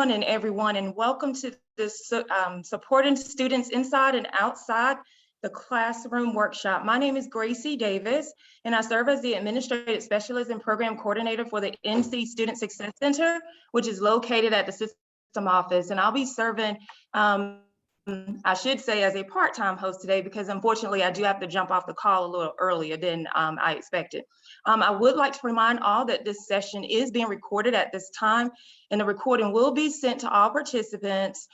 morning, everyone, and welcome to this Supporting Students Inside and Outside the Classroom workshop. My name is Gracie Davis, and I serve as the Administrative Specialist and Program Coordinator for the NC Student Success Center, which is located at the system office. And I'll be serving, I should say, as a part-time host today, because unfortunately I do have to jump off the call a little earlier than I expected. I would like to remind all that this session is being recorded at this time, and the recording will be sent to all participants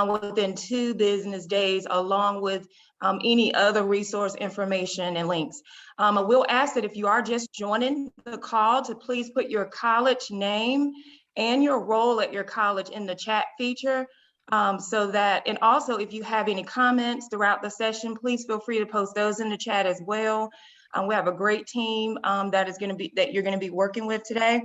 within 2 business days, along with any other resource information and links. I will ask that if you are just joining the call to please put your college name and your role at your college in the chat feature. And also if you have any comments throughout the session, please feel free to post those in the chat as well. We have a great team that you're going to be working with today.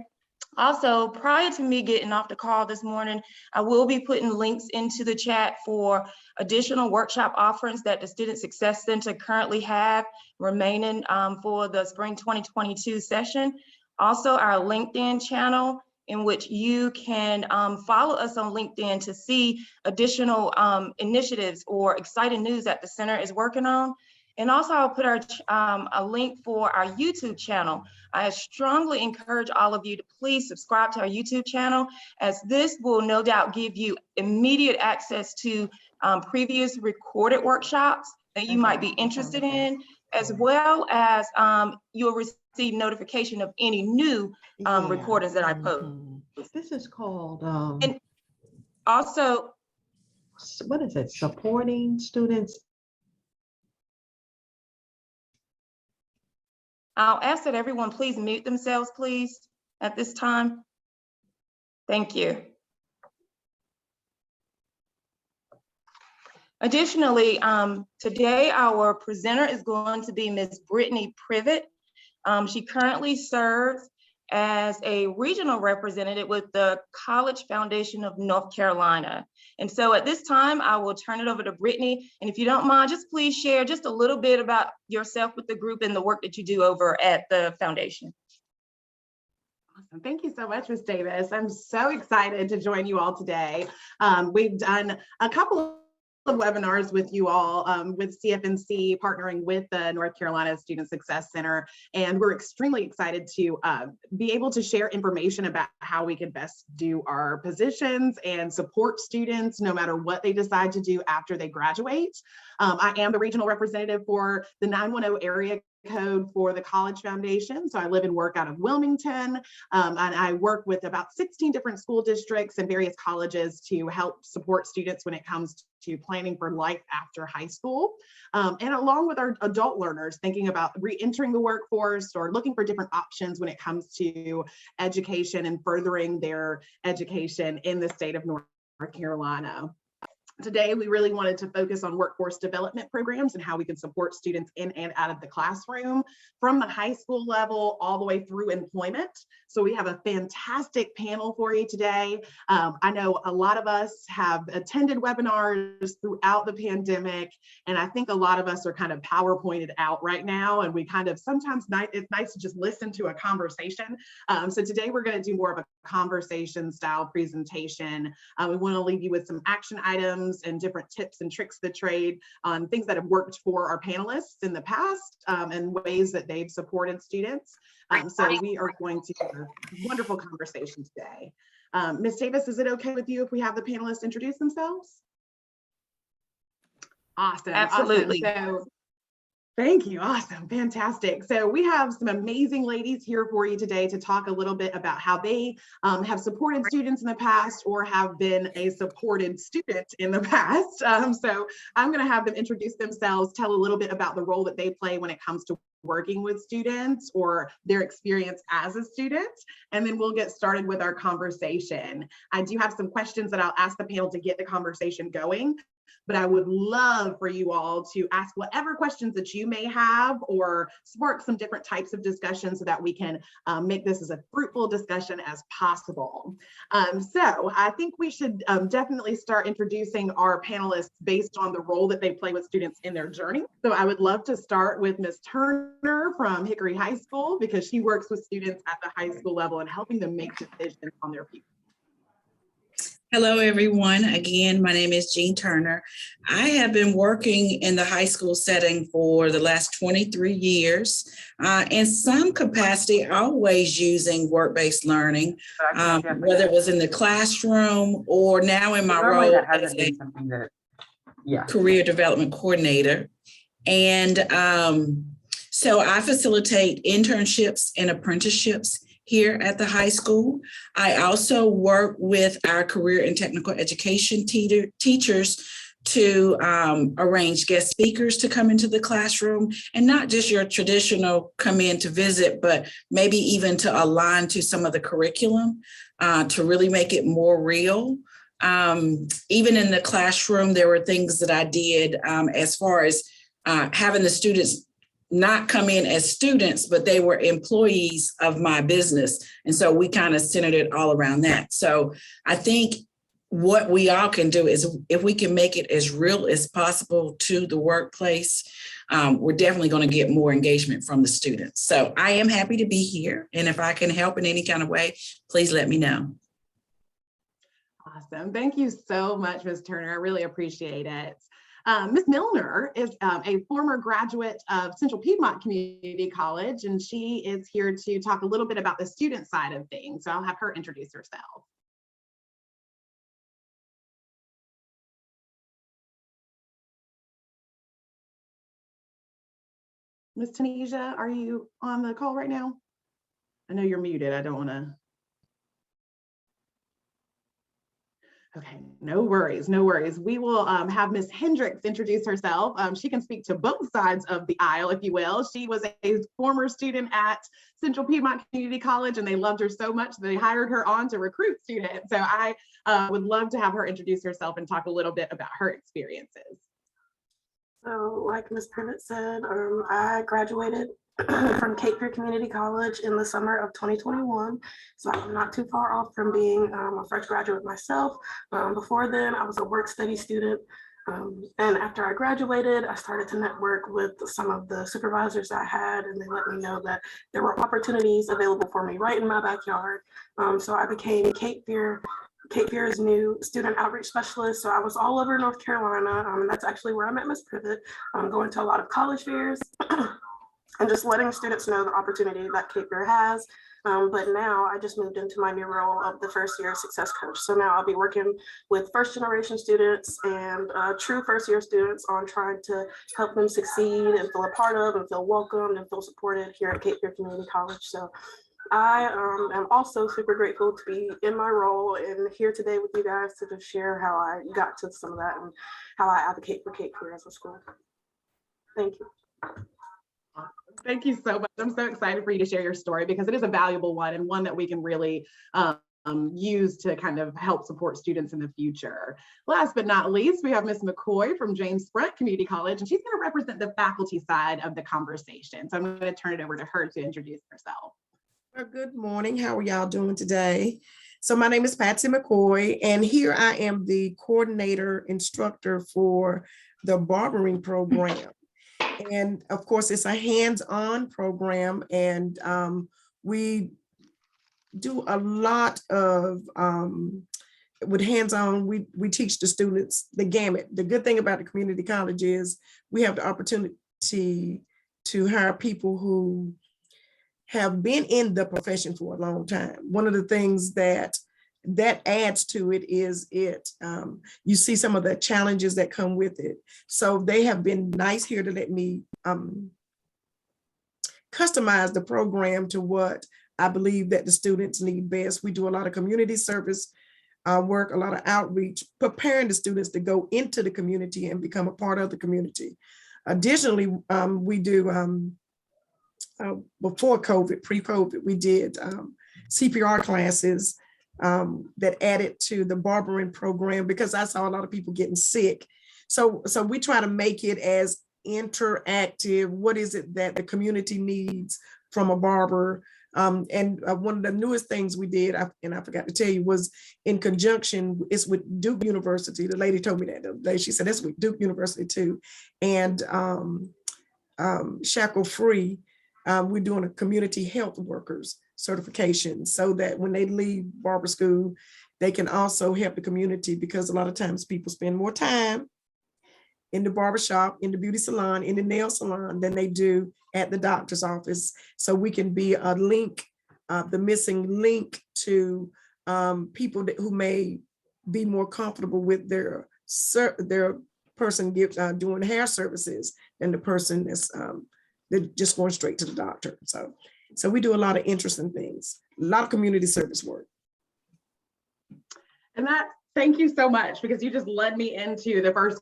Also, prior to me getting off the call this morning, I will be putting links into the chat for additional workshop offerings that the Student Success Center currently have remaining for the spring 2022 session. Also, our LinkedIn channel, in which you can follow us on LinkedIn to see additional initiatives or exciting news that the center is working on. And also I'll put a link for our YouTube channel. I strongly encourage all of you to please subscribe to our YouTube channel, as this will no doubt give you immediate access to previous recorded workshops that you might be interested in, as well as you'll receive notification of any new recordings that I post. This is called, and also, what is it? Supporting Students. I'll ask that everyone please mute themselves, please, at this time. Thank you. Additionally, today our presenter is going to be Ms. Brittany Privet. She currently serves as a regional representative with the College Foundation of North Carolina. And so at this time, I will turn it over to Brittany. And if you don't mind, just please share just a little bit about yourself with the group and the work that you do over at the foundation. Awesome. Thank you so much, Ms. Davis. I'm so excited to join you all today. We've done a couple of webinars with you all, with CFNC partnering with the North Carolina Student Success Center, and we're extremely excited to be able to share information about how we can best do our positions and support students no matter what they decide to do after they graduate. I am the regional representative for the 910 area code for the College Foundation. So I live and work out of Wilmington, and I work with about 16 different school districts and various colleges to help support students when it comes to planning for life after high school. And along with our adult learners, thinking about re-entering the workforce or looking for different options when it comes to education and furthering their education in the state of North Carolina. Today, we really wanted to focus on workforce development programs and how we can support students in and out of the classroom from the high school level all the way through employment. So we have a fantastic panel for you today. I know a lot of us have attended webinars throughout the pandemic, and I think a lot of us are kind of PowerPointed out right now, and we kind of sometimes it's nice to just listen to a conversation. So today we're going to do more of a conversation style presentation. We want to leave you with some action items and different tips and tricks of the trade on things that have worked for our panelists in the past and ways that they've supported students. So we are going to have a wonderful conversation today. Ms. Davis, is it okay with you if we have the panelists introduce themselves? Awesome. Absolutely. Awesome. So, thank you. Awesome. Fantastic. So we have some amazing ladies here for you today to talk a little bit about how they have supported students in the past or have been a supported student in the past. So I'm going to have them introduce themselves, tell a little bit about the role that they play when it comes to working with students or their experience as a student, and then we'll get started with our conversation. I do have some questions that I'll ask the panel to get the conversation going, but I would love for you all to ask whatever questions that you may have or spark some different types of discussions so that we can make this as a fruitful discussion as possible. So I think we should definitely start introducing our panelists based on the role that they play with students in their journey. So I would love to start with Ms. Turner from Hickory High School, because she works with students at the high school level and helping them make decisions on their future. Hello, everyone. Again, my name is Jean Turner. I have been working in the high school setting for the last 23 years. In some capacity, always using work-based learning, whether it was in the classroom or now in my role as a career development coordinator. And so I facilitate internships and apprenticeships here at the high school. I also work with our career and technical education teachers to arrange guest speakers to come into the classroom, and not just your traditional come in to visit, but maybe even to align to some of the curriculum to really make it more real. Even in the classroom, there were things that I did as far as having the students not come in as students, but they were employees of my business. And so we kind of centered it all around that. So I think what we all can do is, if we can make it as real as possible to the workplace, we're definitely going to get more engagement from the students. So I am happy to be here. And if I can help in any kind of way, please let me know. Awesome. Thank you so much, Ms. Turner. I really appreciate it. Ms. Milner is a former graduate of Central Piedmont Community College, and she is here to talk a little bit about the student side of things. So I'll have her introduce herself. Ms. Tanisha, are you on the call right now? I know you're muted. I don't want to. Okay, no worries, no worries. We will have Ms. Hendricks introduce herself. She can speak to both sides of the aisle, if you will. She was a former student at Central Piedmont Community College, and they loved her so much they hired her on to recruit students. So I would love to have her introduce herself and talk a little bit about her experiences. So like Ms. Privet said, I graduated from Cape Fear Community College in the summer of 2021. So I'm not too far off from being a fresh graduate myself. Before then, I was a work study student. And after I graduated, I started to network with some of the supervisors I had, and they let me know that there were opportunities available for me right in my backyard. So I became Cape Fear's new student outreach specialist. So I was all over North Carolina, and that's actually where I met Ms. Privet, going to a lot of college fairs and just letting students know the opportunity that Cape Fear has. But now I just moved into my new role of the first year success coach. So now I'll be working with first generation students and true first year students on trying to help them succeed and feel a part of and feel welcomed and feel supported here at Cape Fear Community College. So I am also super grateful to be in my role and here today with you guys to just share how I got to some of that and how I advocate for Cape Fear as a school. Thank you. Thank you so much. I'm so excited for you to share your story because it is a valuable one and one that we can really use to kind of help support students in the future. Last but not least, we have Ms. McCoy from James Sprent Community College, and she's going to represent the faculty side of the conversation. So I'm going to turn it over to her to introduce herself. Good morning. How are y'all doing today? So my name is Patsy McCoy, and here I am the coordinator instructor for the barbering program. And of course, it's a hands-on program, and we do a lot of, with hands-on, we teach the students the gamut. The good thing about the community college is we have the opportunity to hire people who have been in the profession for a long time. One of the things that adds to it is you see some of the challenges that come with it. So they have been nice here to let me customize the program to what I believe that the students need best. We do a lot of community service work, a lot of outreach, preparing the students to go into the community and become a part of the community. Additionally, we do, before COVID, pre-COVID, we did CPR classes that added to the barbering program because I saw a lot of people getting sick. So we try to make it as interactive. What is it that the community needs from a barber? And one of the newest things we did, and I forgot to tell you, was in conjunction, it's with Duke University. The lady told me that the other day. She said, that's with Duke University too. And Shackle Free, we're doing a community health workers certification so that when they leave barber school, They can also help the community because a lot of times people spend more time in the barbershop, in the beauty salon, in the nail salon than they do at the doctor's office. So we can be a link, the missing link to people who may be more comfortable with their person doing hair services than the person that's they're just going straight to the doctor. So we do a lot of interesting things, a lot of community service work. And thank you so much, because you just led me into the first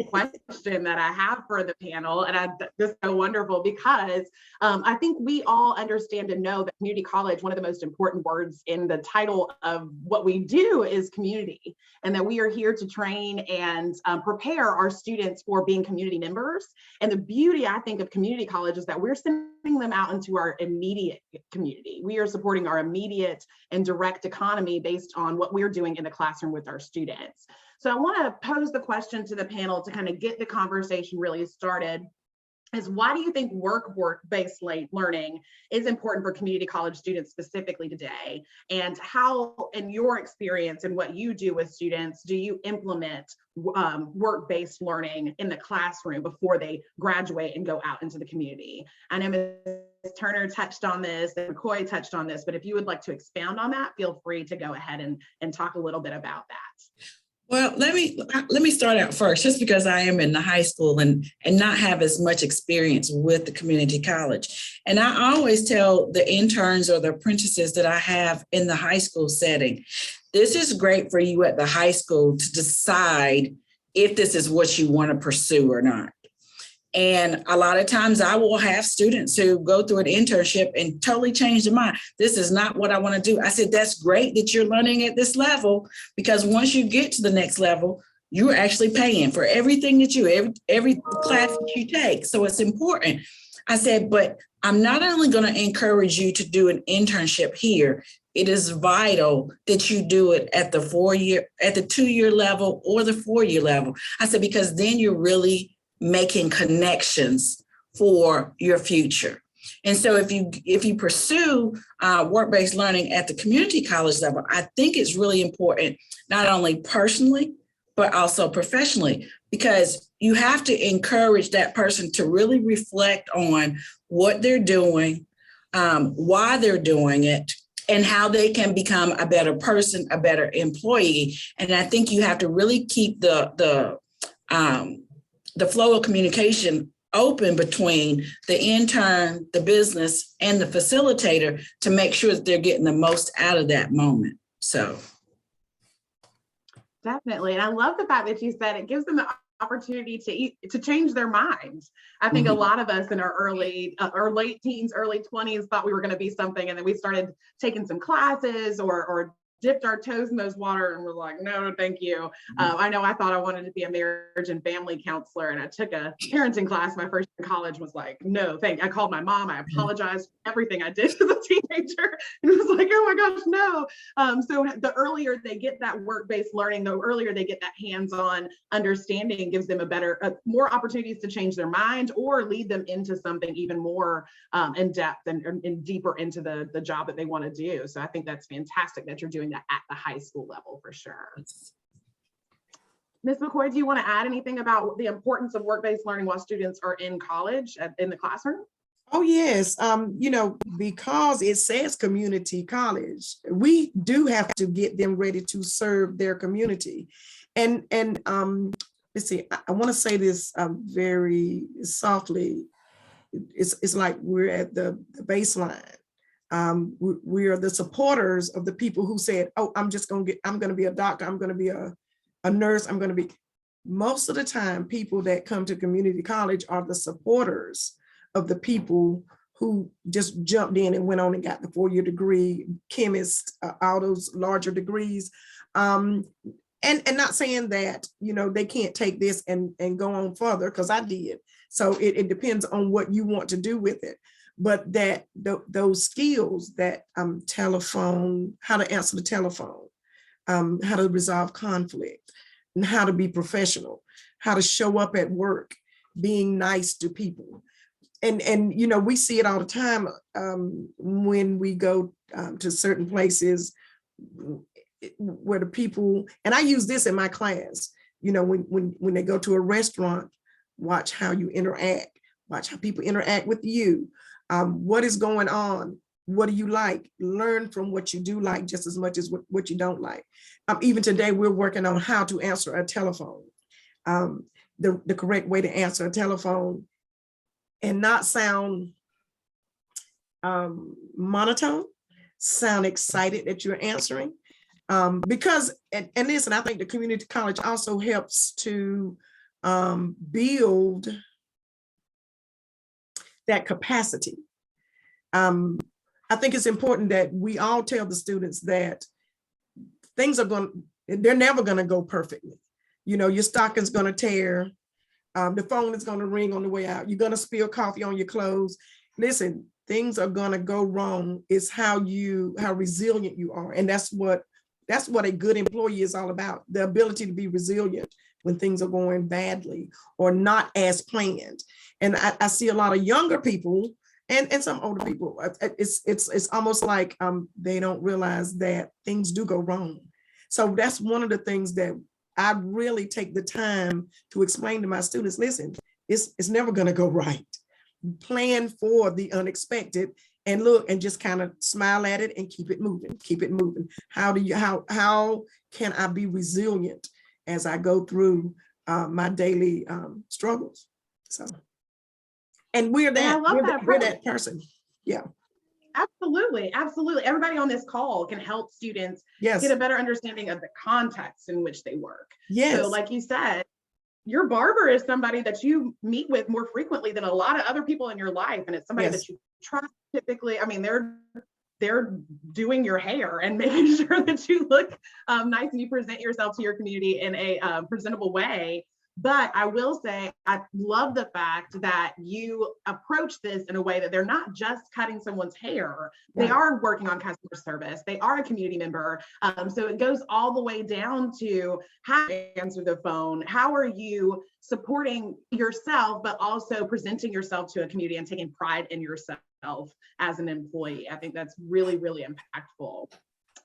question that I have for the panel. And this is so wonderful because I think we all understand and know that community college, one of the most important words in the title of what we do is community, and that we are here to train and prepare our students for being community members. And the beauty, I think, of community college is that we're sending them out into our immediate community. We are supporting our immediate and direct economy based on what we're doing in the classroom with our students. So I want to pose the question to the panel to kind of get the conversation really started, is why do you think work-based learning is important for community college students specifically today? And how, in your experience and what you do with students, do you implement work-based learning in the classroom before they graduate and go out into the community? I know Ms. Turner touched on this, and McCoy touched on this, but if you would like to expound on that, feel free to go ahead and talk a little bit about that. Well, let me start out first, just because I am in the high school and not have as much experience with the community college. And I always tell the interns or the apprentices that I have in the high school setting, this is great for you at the high school to decide if this is what you want to pursue or not. And a lot of times I will have students who go through an internship and totally change their mind. This is not what I want to do. I said, that's great that you're learning at this level, because once you get to the next level, you're actually paying for everything that every class that you take. So it's important. I said, but I'm not only going to encourage you to do an internship here, it is vital that you do it at the 2-year level or the 4-year level. I said, because then you're really making connections for your future. And so if you pursue work-based learning at the community college level, I think it's really important, not only personally, but also professionally, because you have to encourage that person to really reflect on what they're doing, why they're doing it, and how they can become a better person, a better employee. And I think you have to really keep the flow of communication open between the intern, the business, and the facilitator to make sure that they're getting the most out of that moment. So. Definitely. And I love the fact that you said it gives them the opportunity to change their minds. I think a lot of us in our early or late teens, early 20s thought we were going to be something. And then we started taking some classes or dipped our toes in those water and we're like, no, thank you. I know I thought I wanted to be a marriage and family counselor, and I took a parenting class my first year in college, was like, no, thank you. I called my mom. I apologized for everything I did as a teenager. And it was like, oh my gosh, no. So the earlier they get that work-based learning, the earlier they get that hands-on understanding, gives them more opportunities to change their mind or lead them into something even more in depth and deeper into the job that they want to do. So I think that's fantastic that you're doing that at the high school level for sure. Ms. McCoy, do you want to add anything about the importance of work-based learning while students are in college, in the classroom? Oh, yes. Because it says community college, we do have to get them ready to serve their community. And let's see, I want to say this very softly. It's like we're at the baseline. We are the supporters of the people who said, oh, I'm going to be a doctor, I'm going to be a nurse, I'm going to be. Most of the time, people that come to community college are the supporters of the people who just jumped in and went on and got the 4-year degree, chemists, all those larger degrees. And not saying that, they can't take this and go on further, because I did. So it depends on what you want to do with it. But that those skills, that telephone, how to answer the telephone, how to resolve conflict, and how to be professional, how to show up at work, being nice to people. And we see it all the time when we go to certain places. where the people, and I use this in my class, you know, when they go to a restaurant, watch how you interact, watch how people interact with you. What is going on? What do you like? Learn from what you do like just as much as what you don't like. Even today, we're working on how to answer a telephone, the correct way to answer a telephone and not sound monotone, sound excited that you're answering. Because, and listen, I think the community college also helps to build that capacity. I think it's important that we all tell the students that they're never going to go perfectly. You know, your stocking's going to tear. The phone is going to ring on the way out. You're going to spill coffee on your clothes. Listen, things are going to go wrong. It's how resilient you are. And that's what a good employee is all about. The ability to be resilient when things are going badly or not as planned. And I see a lot of younger people and some older people. It's almost like they don't realize that things do go wrong. So that's one of the things that I really take the time to explain to my students. Listen, it's never going to go right. Plan for the unexpected and look and just kind of smile at it and keep it moving. Keep it moving. How can I be resilient as I go through my daily struggles? So, and we're that person. Yeah. Absolutely. Absolutely. Everybody on this call can help students get a better understanding of the context in which they work. Yes. So like you said, your barber is somebody that you meet with more frequently than a lot of other people in your life. And it's somebody that you trust typically. I mean, they're doing your hair and making sure that you look nice and you present yourself to your community in a presentable way. But I will say, I love the fact that you approach this in a way that they're not just cutting someone's hair. They are working on customer service. They are a community member. So it goes all the way down to how you answer the phone. How are you supporting yourself, but also presenting yourself to a community and taking pride in yourself as an employee? I think that's really, really impactful.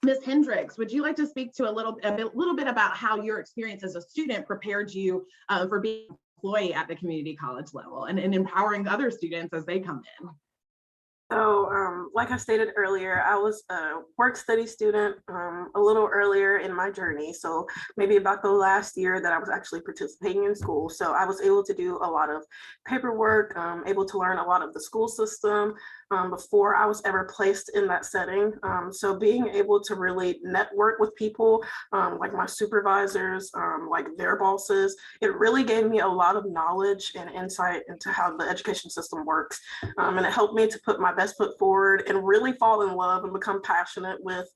Ms. Hendricks, would you like to speak to a little bit about how your experience as a student prepared you for being an employee at the community college level and empowering other students as they come in? So, like I stated earlier, I was a work-study student a little earlier in my journey. So maybe about the last year that I was actually participating in school. So I was able to do a lot of paperwork, able to learn a lot of the school system before I was ever placed in that setting. So being able to really network with people like my supervisors, like their bosses, it really gave me a lot of knowledge and insight into how the education system works. And it helped me to put my best foot forward and really fall in love and become passionate with.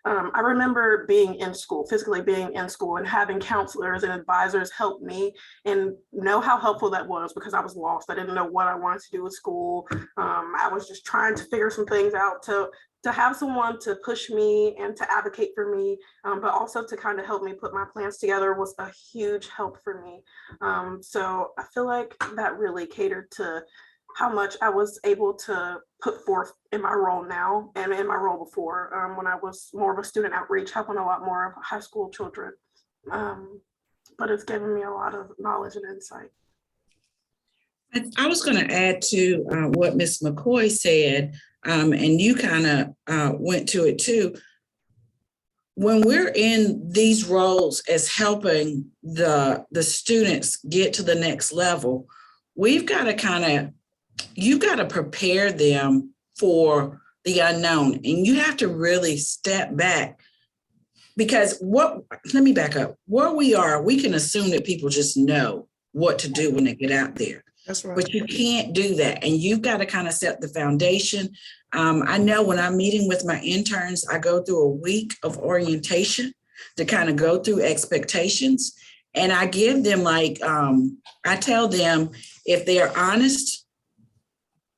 I remember being in school, physically being in school and having counselors and advisors help me and know how helpful that was because I was lost. I didn't know what I wanted to do with school. I was just trying to figure some things out to have someone to push me and to advocate for me, but also to kind of help me put my plans together was a huge help for me. So I feel like that really catered to how much I was able to put forth in my role now and in my role before when I was more of a student outreach, helping a lot more of high school children. But it's given me a lot of knowledge and insight. I was going to add to what Ms. McCoy said, and you kind of went to it too. When we're in these roles as helping the students get to the next level, we've got to you've got to prepare them for the unknown, and you have to really step back because let me back up. Where we are, we can assume that people just know what to do when they get out there. That's right. But you can't do that. And you've got to kind of set the foundation. I know when I'm meeting with my interns, I go through a week of orientation to kind of go through expectations. And I give them I tell them if they're honest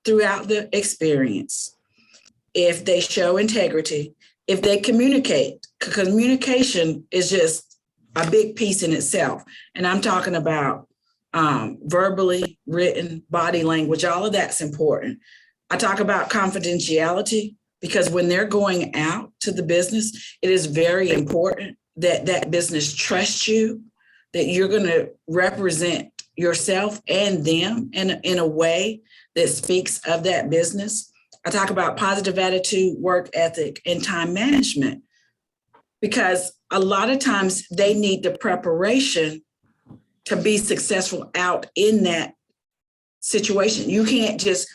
throughout the experience, if they show integrity, if they communicate, communication is just a big piece in itself. And I'm talking about verbally, written, body language, all of that's important. I talk about confidentiality. because when they're going out to the business, it is very important that that business trusts you, that you're going to represent yourself and them in a way that speaks of that business. I talk about positive attitude, work ethic, and time management, because a lot of times they need the preparation to be successful out in that situation. You can't just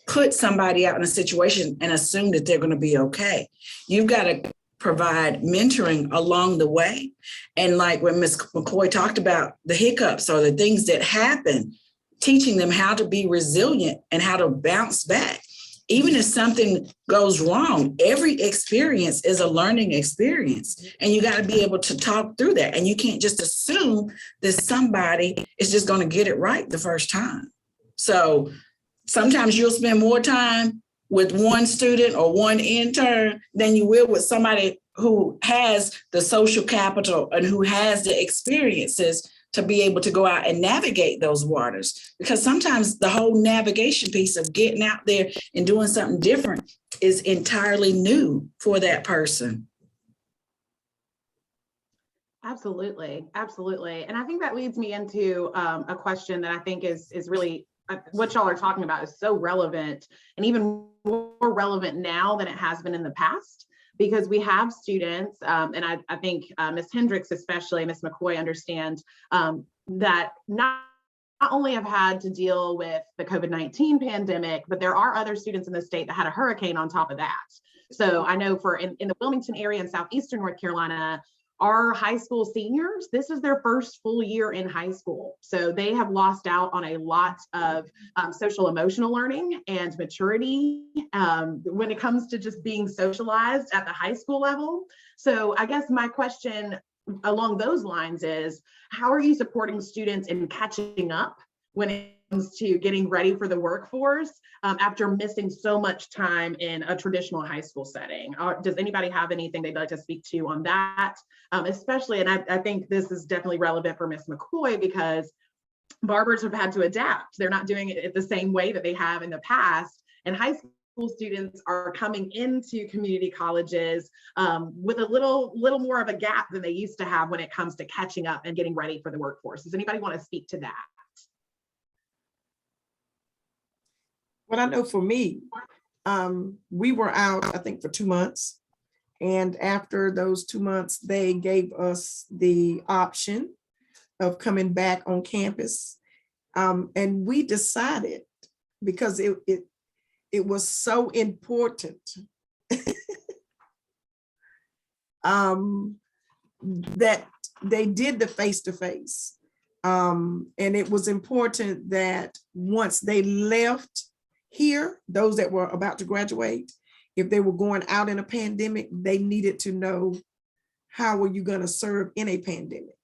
put somebody out in a situation and assume that they're going to be okay. You've got to provide mentoring along the way. And like when Ms. McCoy talked about the hiccups or the things that happen, teaching them how to be resilient and how to bounce back. Even if something goes wrong, every experience is a learning experience. And you got to be able to talk through that. And you can't just assume that somebody is just going to get it right the first time. So sometimes you'll spend more time with one student or one intern than you will with somebody who has the social capital and who has the experiences to be able to go out and navigate those waters. Because sometimes the whole navigation piece of getting out there and doing something different is entirely new for that person. Absolutely, absolutely. And I think that leads me into a question that I think is really what y'all are talking about is so relevant, and even more relevant now than it has been in the past, because we have students, and I think Ms. Hendricks, especially Ms. McCoy, understand that not only have had to deal with the COVID-19 pandemic, but there are other students in the state that had a hurricane on top of that. So I know in the Wilmington area in southeastern North Carolina, our high school seniors, this is their first full year in high school. So they have lost out on a lot of social emotional learning and maturity when it comes to just being socialized at the high school level. So I guess my question along those lines is, how are you supporting students in catching up when it comes to getting ready for the workforce after missing so much time in a traditional high school setting? Does anybody have anything they'd like to speak to on that? Especially, and I think this is definitely relevant for Ms. McCoy, because barbers have had to adapt. They're not doing it the same way that they have in the past. And high school students are coming into community colleges with a little more of a gap than they used to have when it comes to catching up and getting ready for the workforce. Does anybody want to speak to that? Well, I know for me, we were out, I think, for 2 months. And after those 2 months, they gave us the option of coming back on campus. And we decided, because it was so important that they did the face-to-face. And it was important that once they left here, those that were about to graduate, if they were going out in a pandemic, they needed to know, how were you going to serve in a pandemic?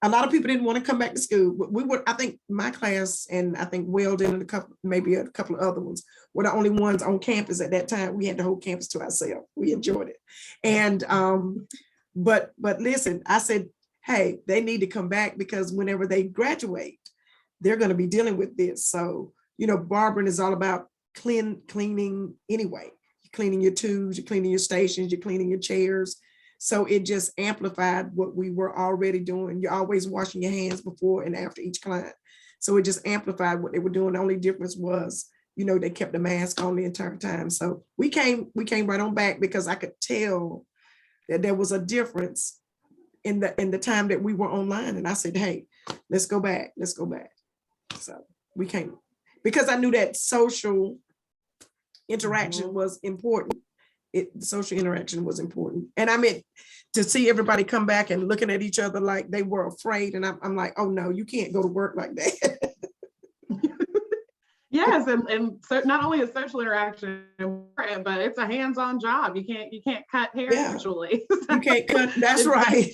A lot of people didn't want to come back to school. We were, I think my class, and I think Weldon and maybe a couple of other ones, were the only ones on campus at that time. We had the whole campus to ourselves. We enjoyed it. And but listen, I said, hey, they need to come back, because whenever they graduate, they're going to be dealing with this. So, you know, barbering is all about cleaning anyway. You're cleaning your tubes, you're cleaning your stations, you're cleaning your chairs. So it just amplified what we were already doing. You're always washing your hands before and after each client. So it just amplified what they were doing. The only difference was, you know, they kept the mask on the entire time. So we came right on back, because I could tell that there was a difference in the time that we were online. And I said, hey, let's go back. So we came, because I knew that social interaction was important. Social interaction was important. And I meant to see everybody come back and looking at each other like they were afraid. And I'm like, oh no, you can't go to work like that. Yes, and so not only is social interaction important, but it's a hands-on job. You can't cut hair virtually. You can't cut, that's right.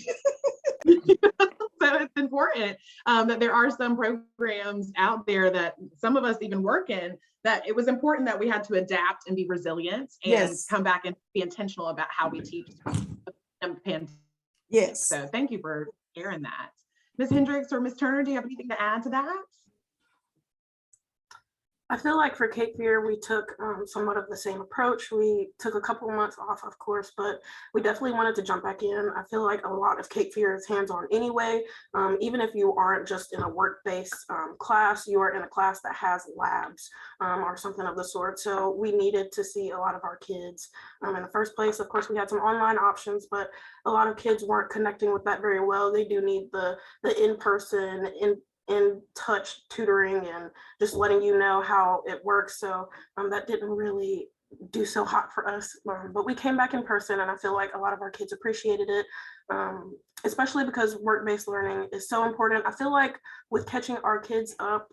So it's important that there are some programs out there that some of us even work in, that it was important that we had to adapt and be resilient and come back and be intentional about how we teach the pandemic. Yes. So thank you for sharing that. Ms. Hendricks or Ms. Turner, do you have anything to add to that? I feel like for Cape Fear, we took somewhat of the same approach. We took a couple of months off, of course, but we definitely wanted to jump back in. I feel like a lot of Cape Fear is hands-on anyway. Even if you aren't just in a work-based class, you are in a class that has labs or something of the sort. So we needed to see a lot of our kids in the first place. Of course, we had some online options, but a lot of kids weren't connecting with that very well. They do need the in-person, in touch tutoring and just letting you know how it works. So that didn't really do so hot for us, but we came back in person and I feel like a lot of our kids appreciated it, especially because work-based learning is so important. I feel like with catching our kids up,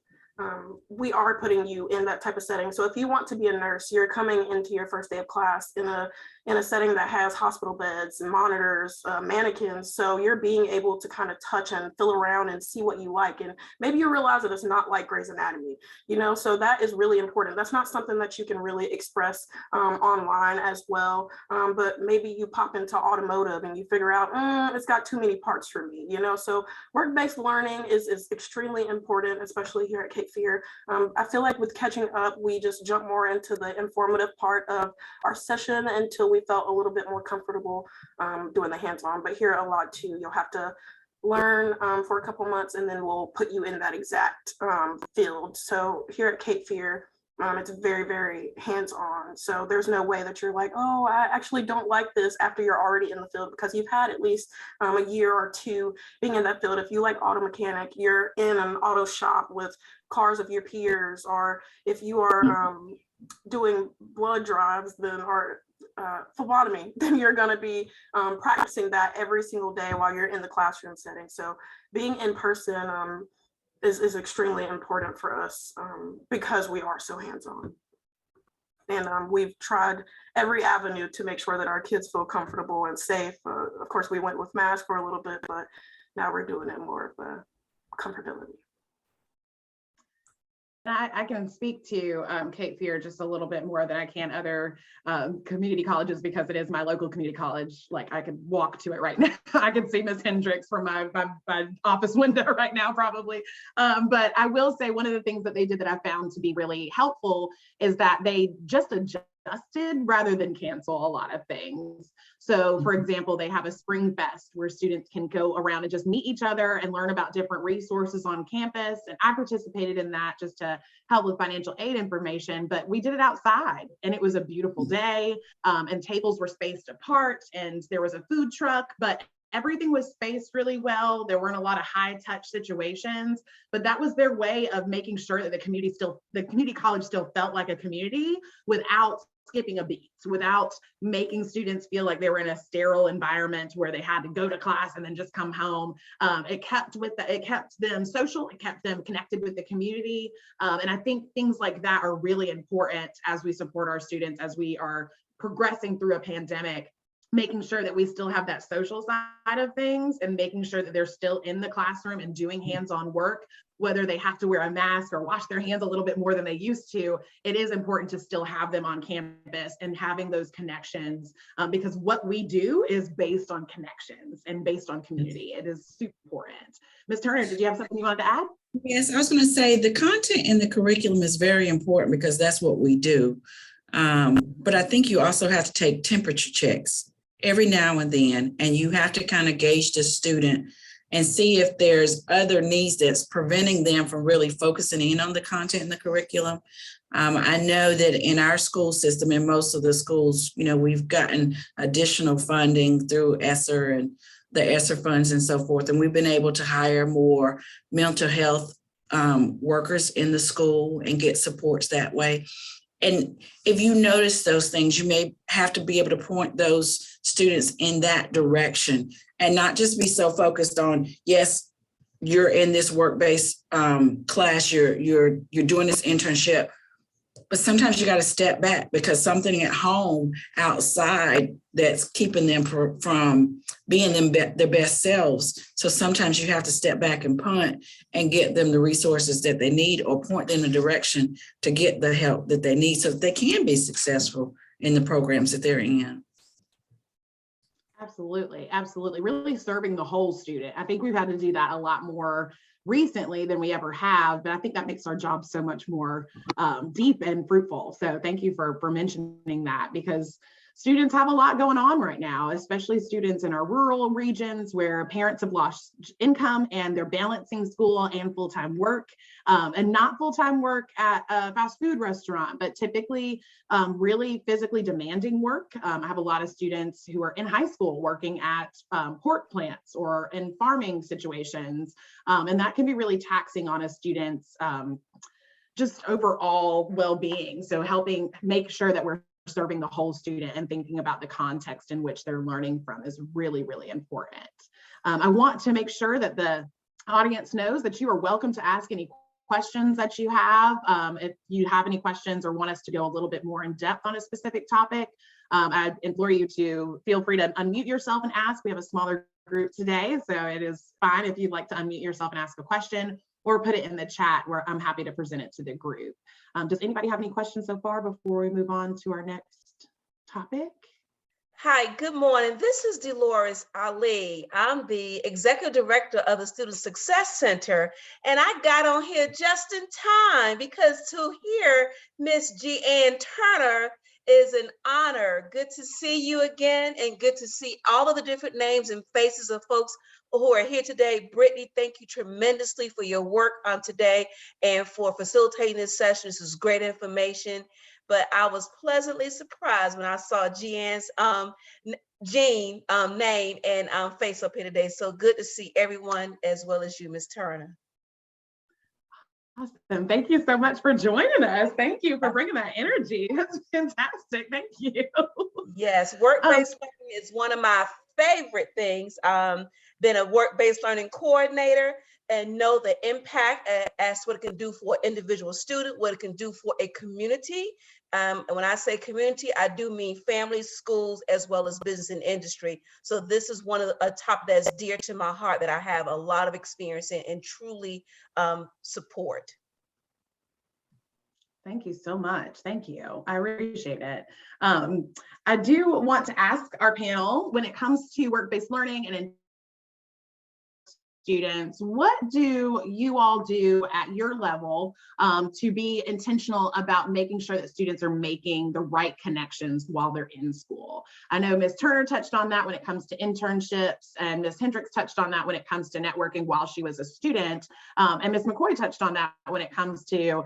we are putting you in that type of setting. So if you want to be a nurse, you're coming into your first day of class in a setting that has hospital beds and monitors, mannequins. So you're being able to kind of touch and feel around and see what you like. And maybe you realize that it's not like Grey's Anatomy, you know, so that is really important. That's not something that you can really express online as well. But maybe you pop into automotive and you figure out, it's got too many parts for me, you know, so work-based learning is extremely important, especially here at Cape Fear. I feel like with catching up, we just jump more into the informative part of our session until we felt a little bit more comfortable doing the hands-on. But here a lot too, you'll have to learn for a couple months and then we'll put you in that exact field. So here at Cape Fear, it's very, very hands-on. So there's no way that you're like, oh, I actually don't like this after you're already in the field, because you've had at least a year or two being in that field. If you like auto mechanic, you're in an auto shop with cars of your peers, or if you are doing blood drives, then or phlebotomy, then you're going to be practicing that every single day while you're in the classroom setting. So being in person is extremely important for us because we are so hands-on. And we've tried every avenue to make sure that our kids feel comfortable and safe. Of course, we went with masks for a little bit, but now we're doing it more of a comfortability. I can speak to Cape Fear just a little bit more than I can other community colleges, because it is my local community college. Like I could walk to it right now. I can see Ms. Hendricks from my office window right now, probably. But I will say one of the things that they did that I found to be really helpful is that they just adjusted rather than cancel a lot of things. So for example, they have a spring fest where students can go around and just meet each other and learn about different resources on campus. And I participated in that just to help with financial aid information, but we did it outside and it was a beautiful day, and tables were spaced apart and there was a food truck, but everything was spaced really well. There weren't a lot of high touch situations, but that was their way of making sure that the community college still felt like a community without skipping a beat, without making students feel like they were in a sterile environment where they had to go to class and then just come home. It kept them social, it kept them connected with the community. And I think things like that are really important as we support our students, as we are progressing through a pandemic, making sure that we still have that social side of things and making sure that they're still in the classroom and doing hands-on work, whether they have to wear a mask or wash their hands a little bit more than they used to. It is important to still have them on campus and having those connections, because what we do is based on connections and based on community. It is super important. Ms. Turner, did you have something you wanted to add? Yes, I was going to say the content in the curriculum is very important because that's what we do. But I think you also have to take temperature checks every now and then, and you have to kind of gauge the student and see if there's other needs that's preventing them from really focusing in on the content in the curriculum. I know that in our school system, in most of the schools, you know, we've gotten additional funding through ESSER and the ESSER funds and so forth, and we've been able to hire more mental health workers in the school and get supports that way. And if you notice those things, you may have to be able to point those students in that direction and not just be so focused on, yes, you're in this work-based class, you're doing this internship, but sometimes you got to step back because something at home outside that's keeping them from being their best selves. So sometimes you have to step back and punt and get them the resources that they need or point them in a direction to get the help that they need so that they can be successful in the programs that they're in. Absolutely, absolutely. Really serving the whole student. I think we've had to do that a lot more recently than we ever have, but I think that makes our job so much more deep and fruitful. So thank you for mentioning that, because students have a lot going on right now, especially students in our rural regions where parents have lost income and they're balancing school and full-time work, and not full-time work at a fast food restaurant, but typically really physically demanding work. I have a lot of students who are in high school working at pork plants or in farming situations, and that can be really taxing on a student's just overall well-being. So helping make sure that we're serving the whole student and thinking about the context in which they're learning from is really, really important. I want to make sure that the audience knows that you are welcome to ask any questions that you have. If you have any questions or want us to go a little bit more in depth on a specific topic, I implore you to feel free to unmute yourself and ask. We have a smaller group today, so it is fine if you'd like to unmute yourself and ask a question, or put it in the chat where I'm happy to present it to the group. Does anybody have any questions so far before we move on to our next topic? Hi, good morning. This is Dolores Ali. I'm the Executive Director of the Student Success Center, and I got on here just in time because to hear Miss Jeanne Turner is an honor. Good to see you again, and good to see all of the different names and faces of folks who are here today. Brittany, thank you tremendously for your work today and for facilitating this session. This is great information. But I was pleasantly surprised when I saw Jeanne's name and face up here today. So good to see everyone as well as you, Ms. Turner. Awesome. Thank you so much for joining us. Thank you for bringing that energy. That's fantastic. Thank you. Yes, work-based learning is one of my favorite things. Been a work-based learning coordinator and know the impact as what it can do for an individual student, what it can do for a community. And when I say community, I do mean families, schools, as well as business and industry. So this is one of a topic that's dear to my heart that I have a lot of experience in and truly support. Thank you so much. Thank you. I appreciate it. I do want to ask our panel, when it comes to work-based learning and students, what do you all do at your level to be intentional about making sure that students are making the right connections while they're in school? I know Ms. Turner touched on that when it comes to internships, and Ms. Hendricks touched on that when it comes to networking while she was a student, and Ms. McCoy touched on that when it comes to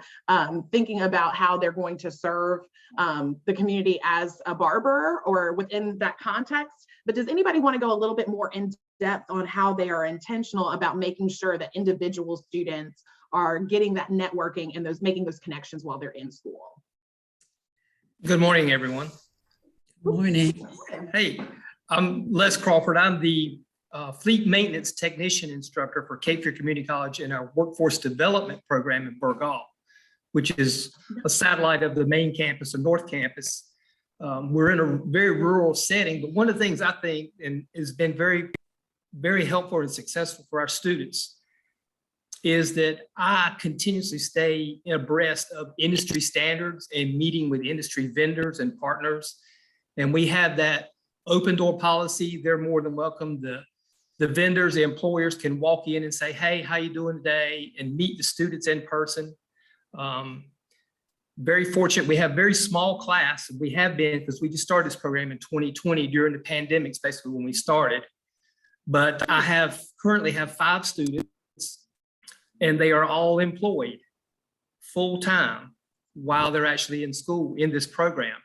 thinking about how they're going to serve the community as a barber or within that context. But does anybody want to go a little bit more in depth on how they are intentional about making sure that individual students are getting that networking and making those connections while they're in school? Good morning, everyone. Good morning. Hey, I'm Les Crawford. I'm the fleet maintenance technician instructor for Cape Fear Community College in our workforce development program in Burgaw, which is a satellite of the main campus, the North Campus. We're in a very rural setting, but one of the things I think has been very helpful and successful for our students is that I continuously stay abreast of industry standards and meeting with industry vendors and partners. And we have that open door policy. They're more than welcome. The vendors, the employers can walk in and say, hey, how you doing today? And meet the students in person. Very fortunate. We have very small class. We have been, because we just started this program in 2020 during the pandemic, basically when we started. But I currently have 5 students, and they are all employed full-time while they're actually in school in this program.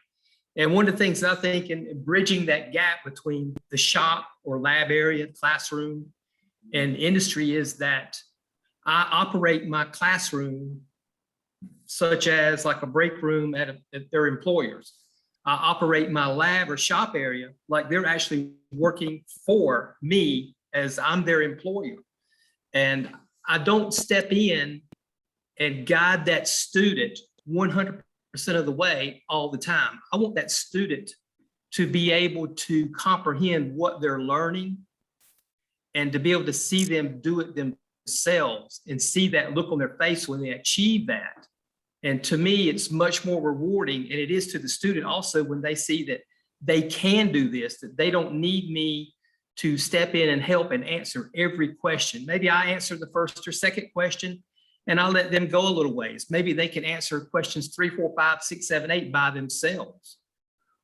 And one of the things that I think in bridging that gap between the shop or lab area, classroom, and industry is that I operate my classroom such as like a break room at their employers. I operate my lab or shop area like they're actually working for me as I'm their employer. And I don't step in and guide that student 100% of the way all the time. I want that student to be able to comprehend what they're learning and to be able to see them do it themselves and see that look on their face when they achieve that. And to me, it's much more rewarding, and it is to the student also when they see that they can do this, that they don't need me to step in and help and answer every question. Maybe I answer the first or second question and I'll let them go a little ways. Maybe they can answer questions 3, 4, 5, 6, 7, 8 by themselves.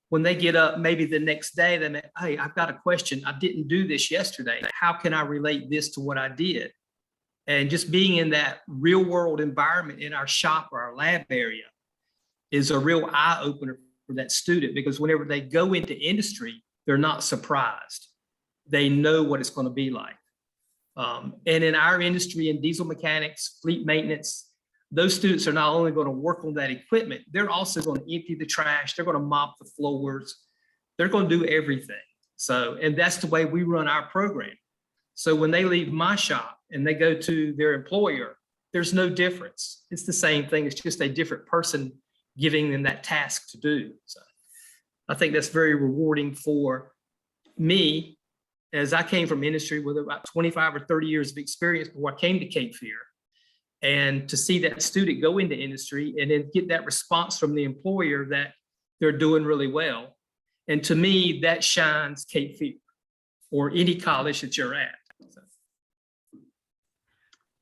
When they get up, maybe the next day, they may, hey, I've got a question. I didn't do this yesterday. How can I relate this to what I did? And just being in that real world environment in our shop or our lab area is a real eye opener for that student, because whenever they go into industry, they're not surprised. They know what it's going to be like. And in our industry, in diesel mechanics, fleet maintenance, those students are not only going to work on that equipment, they're also going to empty the trash. They're going to mop the floors. They're going to do everything. So, and that's the way we run our program. So when they leave my shop and they go to their employer, there's no difference. It's the same thing. It's just a different person giving them that task to do. So I think that's very rewarding for me, as I came from industry with about 25 or 30 years of experience before I came to Cape Fear. And to see that student go into industry and then get that response from the employer that they're doing really well. And to me, that shines Cape Fear or any college that you're at.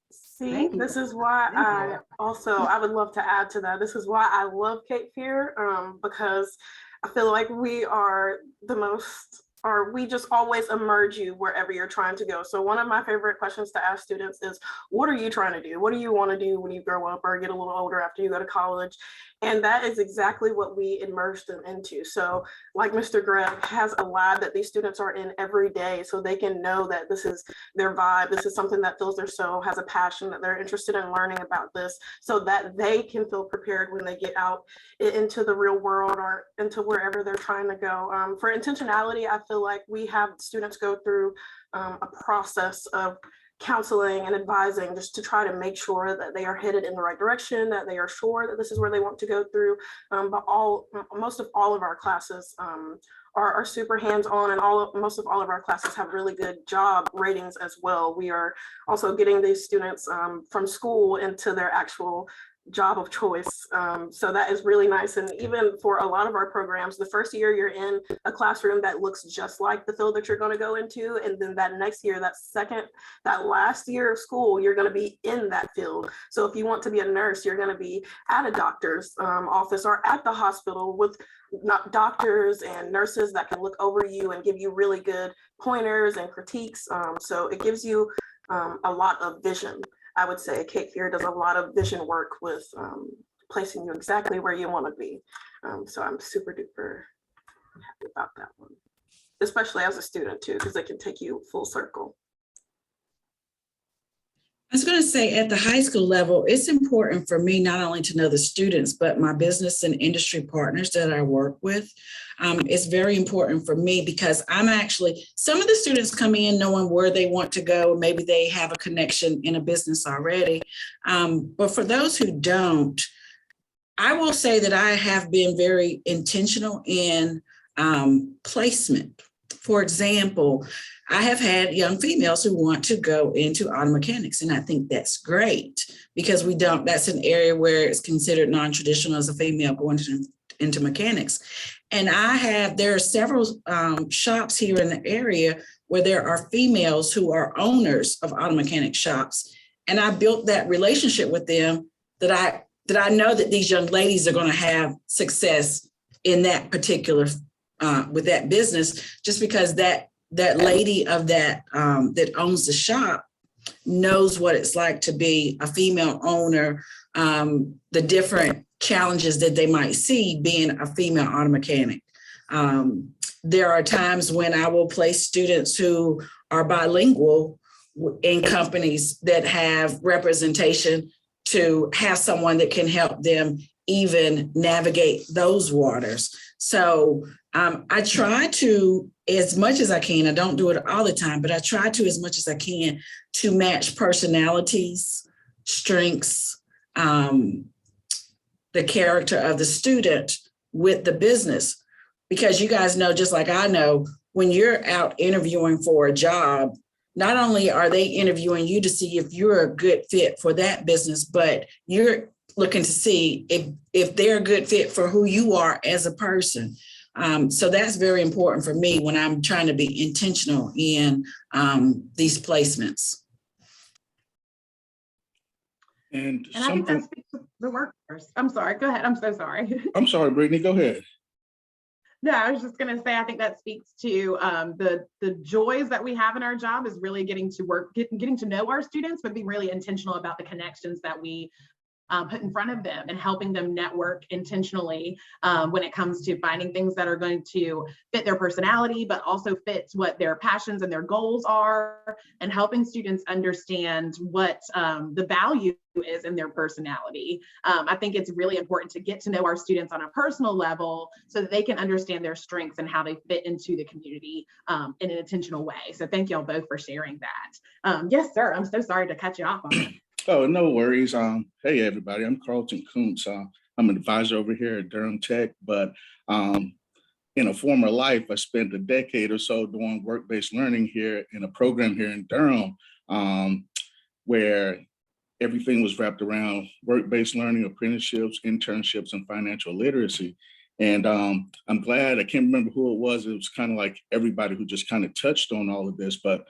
See, this is why I would love to add to that. This is why I love Cape Fear, because I feel like we are the most, or we just always immerse you wherever you're trying to go. So one of my favorite questions to ask students is, what are you trying to do? What do you want to do when you grow up or get a little older after you go to college? And that is exactly what we immerse them into. So like Mr. Greb has a lab that these students are in every day, so they can know that this is their vibe. This is something that fills their soul, has a passion, that they're interested in learning about this, so that they can feel prepared when they get out into the real world or into wherever they're trying to go. For intentionality, I feel like we have students go through a process of counseling and advising just to try to make sure that they are headed in the right direction, that they are sure that this is where they want to go through. But most of all of our classes are super hands-on, and most of all of our classes have really good job ratings as well. We are also getting these students from school into their actual job of choice. So that is really nice. And even for a lot of our programs, the first year you're in a classroom that looks just like the field that you're going to go into. And then that next year, that last year of school, you're going to be in that field. So if you want to be a nurse, you're going to be at a doctor's office or at the hospital with doctors and nurses that can look over you and give you really good pointers and critiques. So it gives you a lot of vision. I would say Cape Fear does a lot of vision work with placing you exactly where you want to be. So I'm super duper happy about that one, especially as a student too, because it can take you full circle. I was going to say, at the high school level, it's important for me not only to know the students, but my business and industry partners that I work with. It's very important for me because some of the students come in knowing where they want to go. Maybe they have a connection in a business already. But for those who don't, I will say that I have been very intentional in placement. For example, I have had young females who want to go into auto mechanics, and I think that's great because that's an area where it's considered non-traditional as a female going into mechanics. And there are several shops here in the area where there are females who are owners of auto mechanic shops. And I built that relationship with them that I know that these young ladies are going to have success in that particular with that business, just because that lady of that owns the shop knows what it's like to be a female owner, the different challenges that they might see being a female auto mechanic. There are times when I will place students who are bilingual in companies that have representation to have someone that can help them even navigate those waters. So I try to, as much as I can, I don't do it all the time, but I try to, as much as I can, to match personalities, strengths, the character of the student with the business. Because you guys know, just like I know, when you're out interviewing for a job, not only are they interviewing you to see if you're a good fit for that business, but you're looking to see if they're a good fit for who you are as a person. So that's very important for me when I'm trying to be intentional in these placements. And I think that speaks to the workforce. I'm sorry, go ahead. I'm so sorry. I'm sorry, Brittany, go ahead. No, I was just going to say, I think that speaks to the joys that we have in our job is really getting to work, getting to know our students, but being really intentional about the connections that we put in front of them and helping them network intentionally when it comes to finding things that are going to fit their personality, but also fits what their passions and their goals are, and helping students understand what the value is in their personality. I think it's really important to get to know our students on a personal level so that they can understand their strengths and how they fit into the community in an intentional way. So thank y'all both for sharing that. Yes, sir. I'm so sorry to cut you off on it. Oh, no worries. Hey, everybody, I'm Carlton Kuntz. I'm an advisor over here at Durham Tech, but in a former life, I spent a decade or so doing work-based learning here in a program here in Durham, where everything was wrapped around work-based learning, apprenticeships, internships, and financial literacy. And I'm glad, I can't remember who it was kind of like everybody who just kind of touched on all of this, but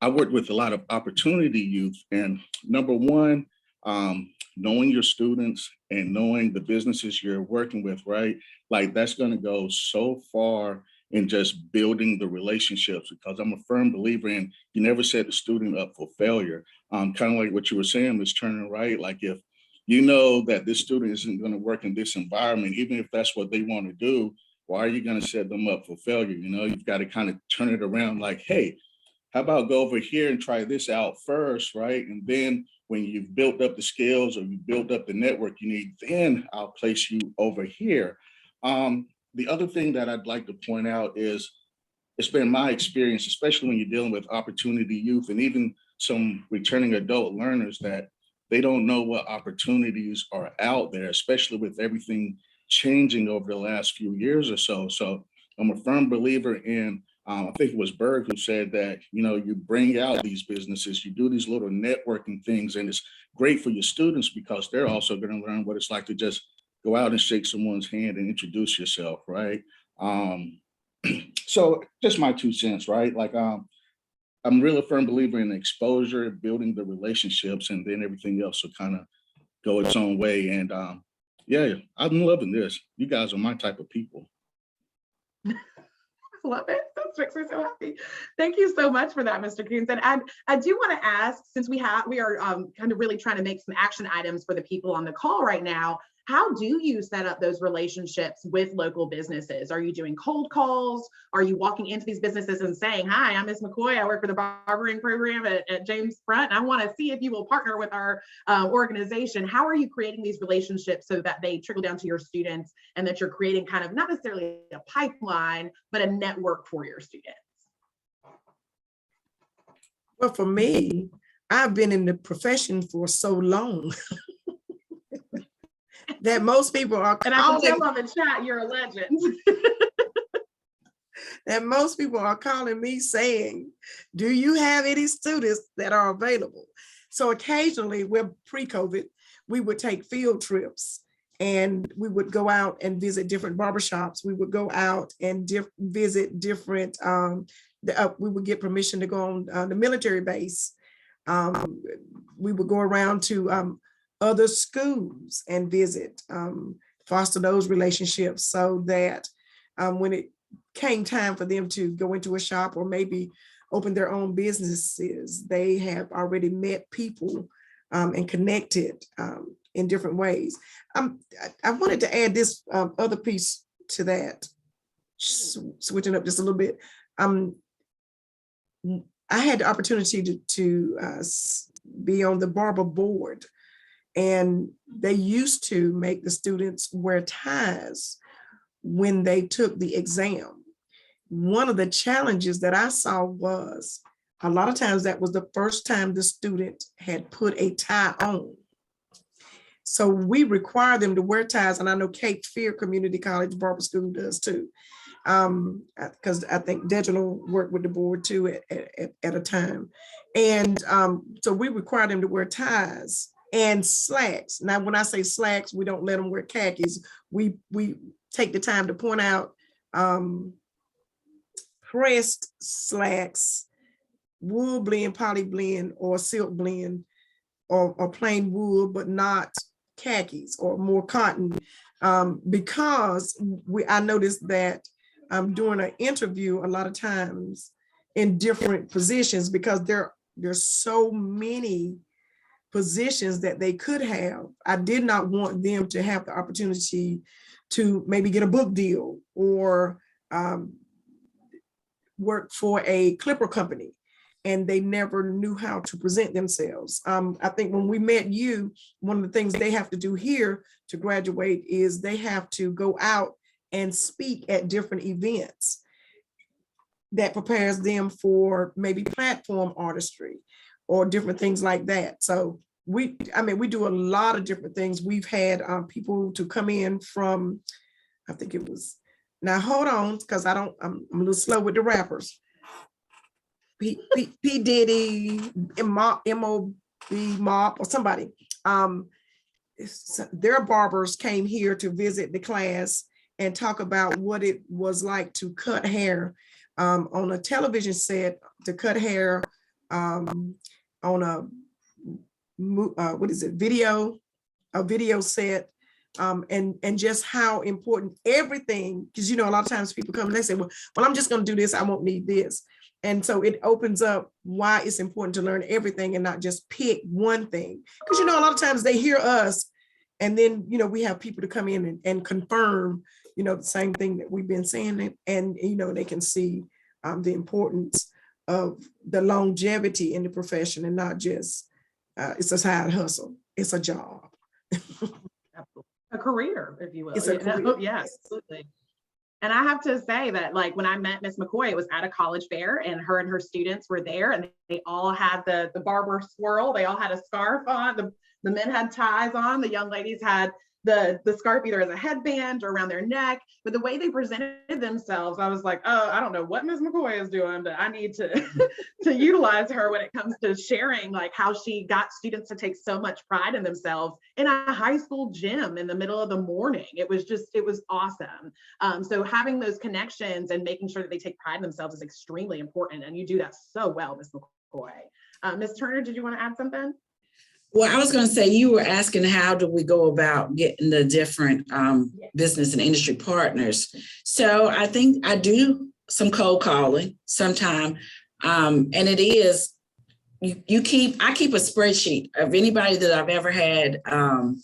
I worked with a lot of opportunity youth, and number one, knowing your students and knowing the businesses you're working with, right? Like that's going to go so far in just building the relationships, because I'm a firm believer in you never set the student up for failure. Kind of like what you were saying, Ms. Turner, right? Like if you know that this student isn't going to work in this environment, even if that's what they want to do, why are you going to set them up for failure? You know, you've got to kind of turn it around like, hey, how about go over here and try this out first, right? And then when you've built up the skills or you built up the network you need, then I'll place you over here. The other thing that I'd like to point out is it's been my experience, especially when you're dealing with opportunity youth and even some returning adult learners, that they don't know what opportunities are out there, especially with everything changing over the last few years or so. So I'm a firm believer in I think it was Berg who said that, you know, you bring out these businesses, you do these little networking things, and it's great for your students because they're also going to learn what it's like to just go out and shake someone's hand and introduce yourself, right? So just my 2 cents, right? Like I'm really a firm believer in exposure, building the relationships, and then everything else will kind of go its own way. And yeah, I'm loving this. You guys are my type of people. Love it. That makes me so happy. Thank you so much for that, Mr. Kuntz. And I do want to ask, since we are kind of really trying to make some action items for the people on the call right now, how do you set up those relationships with local businesses? Are you doing cold calls? Are you walking into these businesses and saying, hi, I'm Ms. McCoy. I work for the barbering program at James Front. And I want to see if you will partner with our organization. How are you creating these relationships so that they trickle down to your students and that you're creating kind of not necessarily a pipeline, but a network for your students? Well, for me, I've been in the profession for so long that most people are and I can tell on the chat you're a legend. that most people are calling me saying, do you have any students that are available? So occasionally, we're pre-COVID, we would take field trips and we would go out and visit different barbershops. We would go out and visit different, we would get permission to go on the military base. We would go around to other schools and visit, foster those relationships so that when it came time for them to go into a shop or maybe open their own businesses, they have already met people and connected in different ways. I wanted to add this other piece to that, switching up just a little bit. I had the opportunity to be on the barber board, and they used to make the students wear ties when they took the exam. One of the challenges that I saw was a lot of times that was the first time the student had put a tie on. So we require them to wear ties, and I know Cape Fear Community College Barber School does too, because I think Dejanel worked with the board too at a time. And so we require them to wear ties and slacks. Now, when I say slacks, we don't let them wear khakis. We take the time to point out pressed slacks, wool blend, poly blend, or silk blend, or plain wool, but not khakis or more cotton. Because I noticed that during an interview, a lot of times in different positions, because there's so many positions that they could have. I did not want them to have the opportunity to maybe get a book deal or work for a clipper company, and they never knew how to present themselves. I think when we met you, one of the things they have to do here to graduate is they have to go out and speak at different events that prepares them for maybe platform artistry or different things like that. So we do a lot of different things. We've had people to come in from, I think it was, now hold on, because I'm a little slow with the rappers. P Diddy, M.O.B. Mop, or somebody. Their barbers came here to visit the class and talk about what it was like to cut hair on a television set, to cut hair on a video set, and just how important everything, because a lot of times people come and they say, well, I'm just going to do this, I won't need this. And so it opens up why it's important to learn everything and not just pick one thing. Because, a lot of times they hear us and then, we have people to come in and confirm, the same thing that we've been saying. And they can see the importance of the longevity in the profession and not just, it's a side hustle, it's a job. A career, if you will. It's a career. Yes, absolutely. And I have to say that, like, when I met Miss McCoy, it was at a college fair, and her students were there, and they all had the barber swirl. They all had a scarf on. The men had ties on. The young ladies had the scarf either as a headband or around their neck. But the way they presented themselves, I was like, oh, I don't know what Miss McCoy is doing, but I need to to utilize her when it comes to sharing, like, how she got students to take so much pride in themselves in a high school gym in the middle of the morning. It was awesome. So having those connections and making sure that they take pride in themselves is extremely important. And you do that so well, Miss McCoy. Ms. Turner, did you want to add something? Well, I was going to say, you were asking how do we go about getting the different business and industry partners. So I think I do some cold calling sometime. And it is, I keep a spreadsheet of anybody that I've ever had an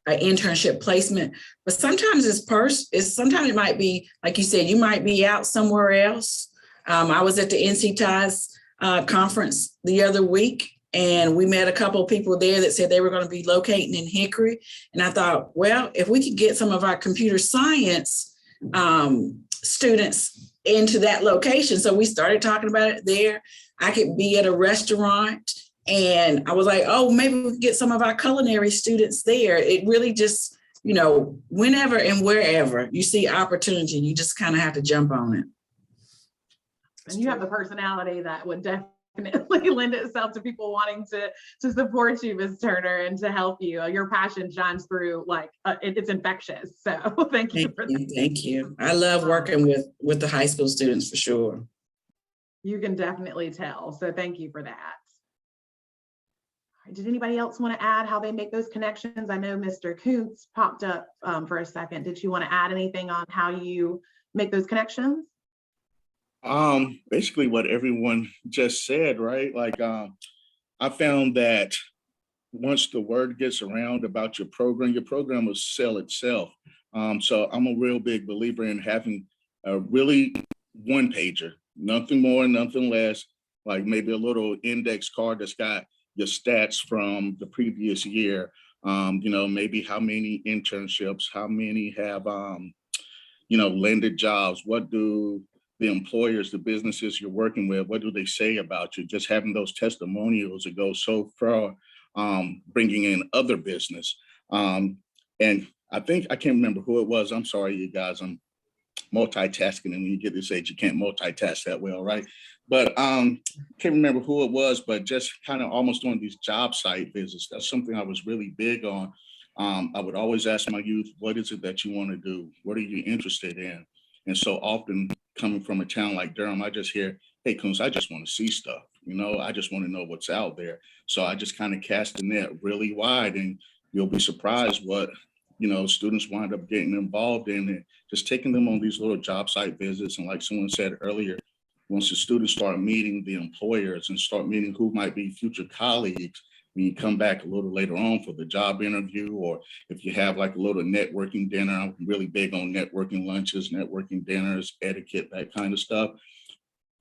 internship placement, but sometimes sometimes it might be, like you said, you might be out somewhere else. I was at the NC Ties conference the other week, and we met a couple of people there that said they were going to be locating in Hickory. And I thought, well, if we could get some of our computer science students into that location. So we started talking about it there. I could be at a restaurant, and I was like, oh, maybe we could get some of our culinary students there. It really just, whenever and wherever you see opportunity, you just kind of have to jump on it. And you have the personality that would definitely lend itself to people wanting to support you, Ms. Turner, and to help you. Your passion shines through, like, it's infectious. So thank you for that. Thank you. I love working with the high school students, for sure. You can definitely tell. So thank you for that. Did anybody else want to add how they make those connections? I know Mr. Kuntz popped up for a second. Did you want to add anything on how you make those connections? Basically what everyone just said, right? Like, I found that once the word gets around about your program will sell itself. So I'm a real big believer in having a really one pager, nothing more, nothing less, like maybe a little index card that's got your stats from the previous year. Maybe how many internships, how many have, landed jobs, what do the employers, the businesses you're working with, what do they say about you? Just having those testimonials that go so far, bringing in other business. And I think, I can't remember who it was. I'm sorry, you guys, I'm multitasking. And when you get this age, you can't multitask that well, right? But can't remember who it was, but just kind of almost doing these job site visits. That's something I was really big on. I would always ask my youth, what is it that you want to do? What are you interested in? And so often coming from a town like Durham, I just hear, hey, Coons, I just want to see stuff. I just want to know what's out there. So I just kind of cast the net really wide, and you'll be surprised what, students wind up getting involved in, and just taking them on these little job site visits. And like someone said earlier, once the students start meeting the employers and start meeting who might be future colleagues, when you come back a little later on for the job interview, or if you have like a little networking dinner, I'm really big on networking lunches, networking dinners, etiquette, that kind of stuff.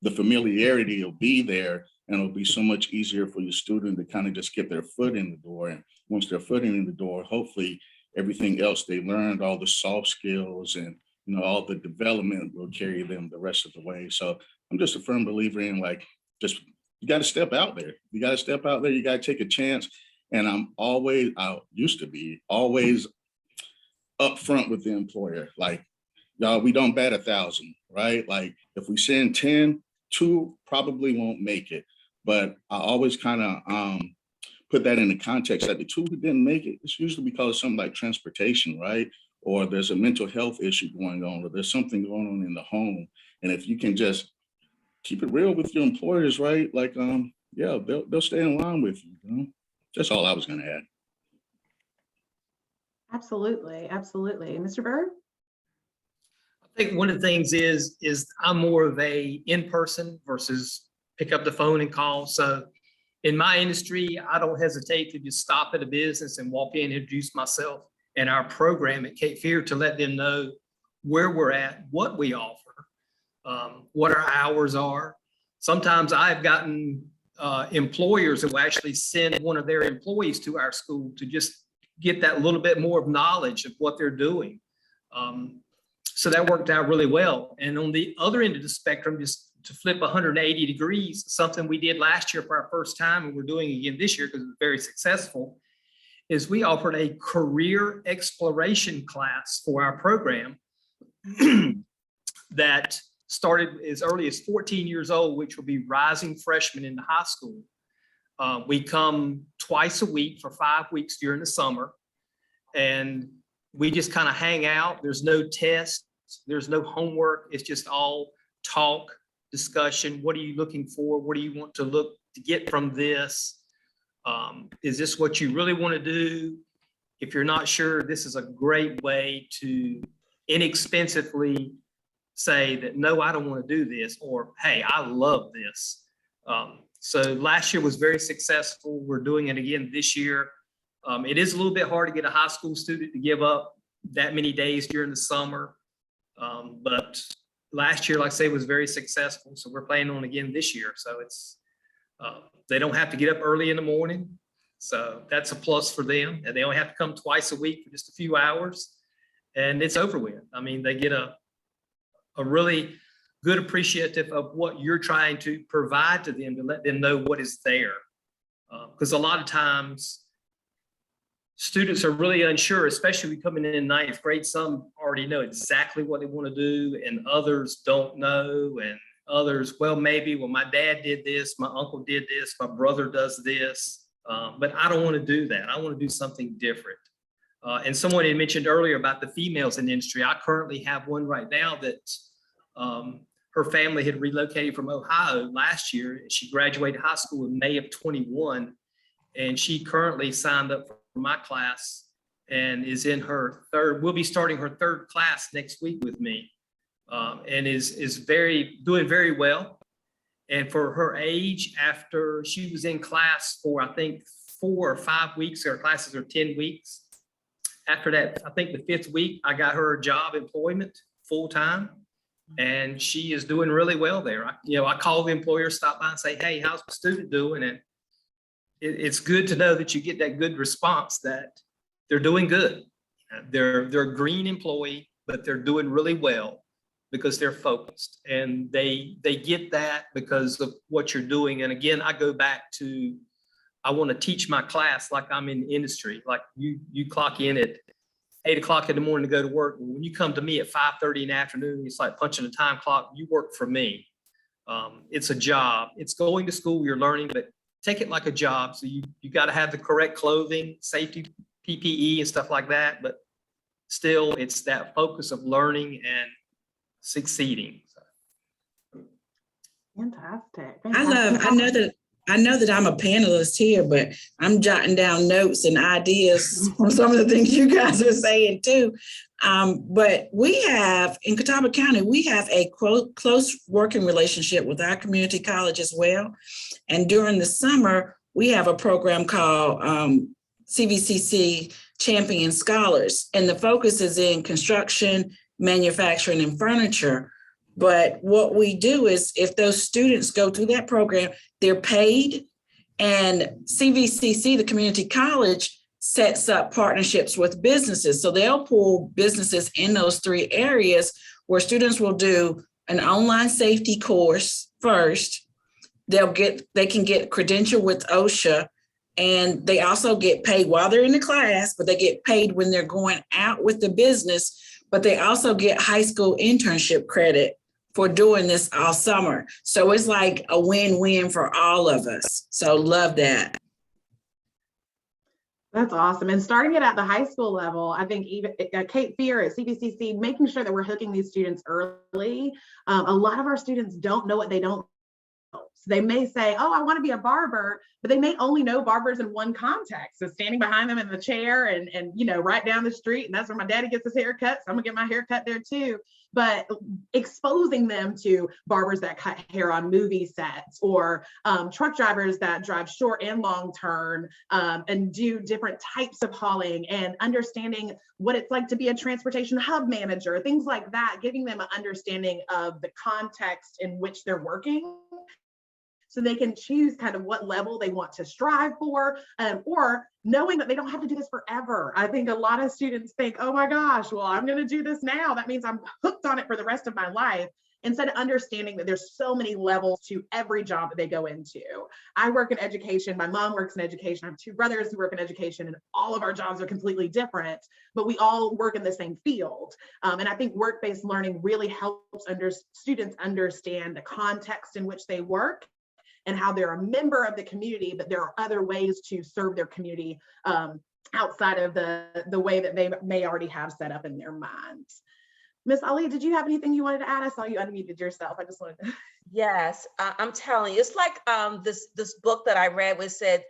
The familiarity will be there, and it'll be so much easier for your student to kind of just get their foot in the door. And once they're footing in the door, hopefully everything else they learned, all the soft skills and all the development will carry them the rest of the way. So I'm just a firm believer in you got to step out there. You got to step out there. You got to take a chance. And I used to be always upfront with the employer. Like, y'all, we don't bat 1,000, right? Like if we send 10, 2 probably won't make it. But I always kind of put that in the context that the 2 who didn't make it, it's usually because of something like transportation, right? Or there's a mental health issue going on, or there's something going on in the home. And if you can just keep it real with your employers, right? Like, yeah, they'll stay in line with you. That's all I was going to add. Absolutely, absolutely. Mr. Bird? I think one of the things is I'm more of a in-person versus pick up the phone and call. So in my industry, I don't hesitate to just stop at a business and walk in, introduce myself and our program at Cape Fear to let them know where we're at, what we offer, what our hours are. Sometimes I've gotten employers who actually send one of their employees to our school to just get that little bit more of knowledge of what they're doing. So that worked out really well. And on the other end of the spectrum, just to flip 180 degrees, something we did last year for our first time, and we're doing again this year because it was very successful, is we offered a career exploration class for our program that started as early as 14 years old, which will be rising freshmen in the high school. We come twice a week for 5 weeks during the summer, and we just kind of hang out. There's no tests, there's no homework. It's just all talk, discussion. What are you looking for? What do you want to get from this? Is this what you really want to do? If you're not sure, this is a great way to inexpensively say that, no, I don't want to do this, or, hey, I love this. So last year was very successful. We're doing it again this year. It is a little bit hard to get a high school student to give up that many days during the summer. But last year, like I say, was very successful. So we're planning on again this year. So it's, they don't have to get up early in the morning. So that's a plus for them. And they only have to come twice a week for just a few hours, and it's over with. I mean, they get a really good appreciative of what you're trying to provide to them, to let them know what is there. Because a lot of times students are really unsure, especially coming in ninth grade. Some already know exactly what they want to do, and others don't know. And others, well, maybe, my dad did this, my uncle did this, my brother does this, but I don't want to do that. I want to do something different. And someone had mentioned earlier about the females in the industry. I currently have one right now that her family had relocated from Ohio last year. She graduated high school in May of 21, and she currently signed up for my class and is in her will be starting her 3rd class next week with me, and is doing very well. And for her age, after she was in class for, I think, 4 or 5 weeks, her classes are 10 weeks. After that, I think the 5th week, I got her job employment full time, and she is doing really well there. I call the employer, stop by and say, hey, how's the student doing? And it's good to know that you get that good response that they're doing good. They're a green employee, but they're doing really well because they're focused, and they get that because of what you're doing. And again, I go back to, I want to teach my class like I'm in the industry. Like you clock in at 8 o'clock in the morning to go to work. When you come to me at 5:30 in the afternoon, it's like punching a time clock. You work for me. It's a job. It's going to school, you're learning, but take it like a job. So you got to have the correct clothing, safety, PPE and stuff like that. But still, it's that focus of learning. And succeeding. Fantastic. I know that I'm a panelist here, but I'm jotting down notes and ideas from some of the things you guys are saying too. But we have, in Catawba County, we have a close working relationship with our community college as well. And during the summer, we have a program called CVCC Champion Scholars. And the focus is in construction, manufacturing, and furniture. But what we do is if those students go through that program, they're paid, and CVCC, the community college, sets up partnerships with businesses. So they'll pull businesses in those three areas where students will do an online safety course first. They can get credential with OSHA, and they also get paid while they're in the class, but they get paid when they're going out with the business, but they also get high school internship credit for doing this all summer. So it's like a win-win for all of us. So love that. That's awesome. And starting it at the high school level, I think even Kate Fear at CVCC, making sure that we're hooking these students early. A lot of our students don't know what they don't know. So they may say, oh, I want to be a barber, but they may only know barbers in one context. So standing behind them in the chair and right down the street, and that's where my daddy gets his hair cut. So I'm gonna get my hair cut there too. But exposing them to barbers that cut hair on movie sets, or truck drivers that drive short and long term and do different types of hauling, and understanding what it's like to be a transportation hub manager, things like that, giving them an understanding of the context in which they're working, so they can choose kind of what level they want to strive for, or knowing that they don't have to do this forever. I think a lot of students think, oh my gosh, well, I'm gonna do this now. That means I'm hooked on it for the rest of my life. Instead of understanding that there's so many levels to every job that they go into. I work in education, my mom works in education, I have two brothers who work in education, and all of our jobs are completely different, but we all work in the same field. And I think work-based learning really helps students understand the context in which they work, and how they're a member of the community, but there are other ways to serve their community outside of the way that they may already have set up in their minds. Miss Ali, did you have anything you wanted to add? I saw you unmuted yourself. I just wanted to. Yes, I'm telling you, it's like this book that I read where it said,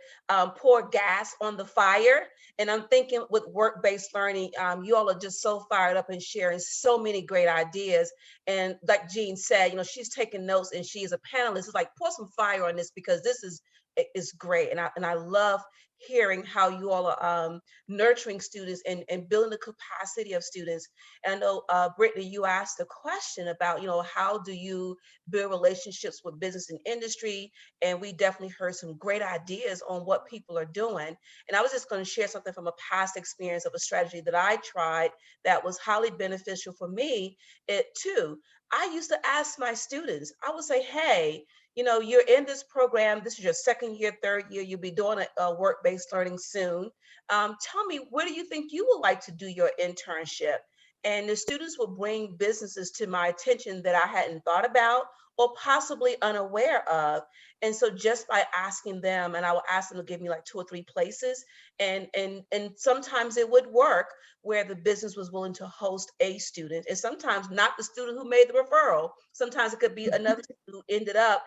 pour gas on the fire. And I'm thinking with work-based learning, you all are just so fired up and sharing so many great ideas. And like Jean said, she's taking notes and she is a panelist. It's like, pour some fire on this, because this is great. And I love hearing how you all are nurturing students and building the capacity of students. And I know, Brittany, you asked a question about, how do you build relationships with business and industry? And we definitely heard some great ideas on what people are doing. And I was just going to share something from a past experience of a strategy that I tried that was highly beneficial for me too. I used to ask my students, I would say, hey, you're in this program, this is your second year, third year, you'll be doing a work-based learning soon. Tell me, where do you think you would like to do your internship? And the students will bring businesses to my attention that I hadn't thought about or possibly unaware of. And so just by asking them, and I will ask them to give me like 2 or 3 places, and sometimes it would work where the business was willing to host a student, and sometimes not the student who made the referral. Sometimes it could be another student who ended up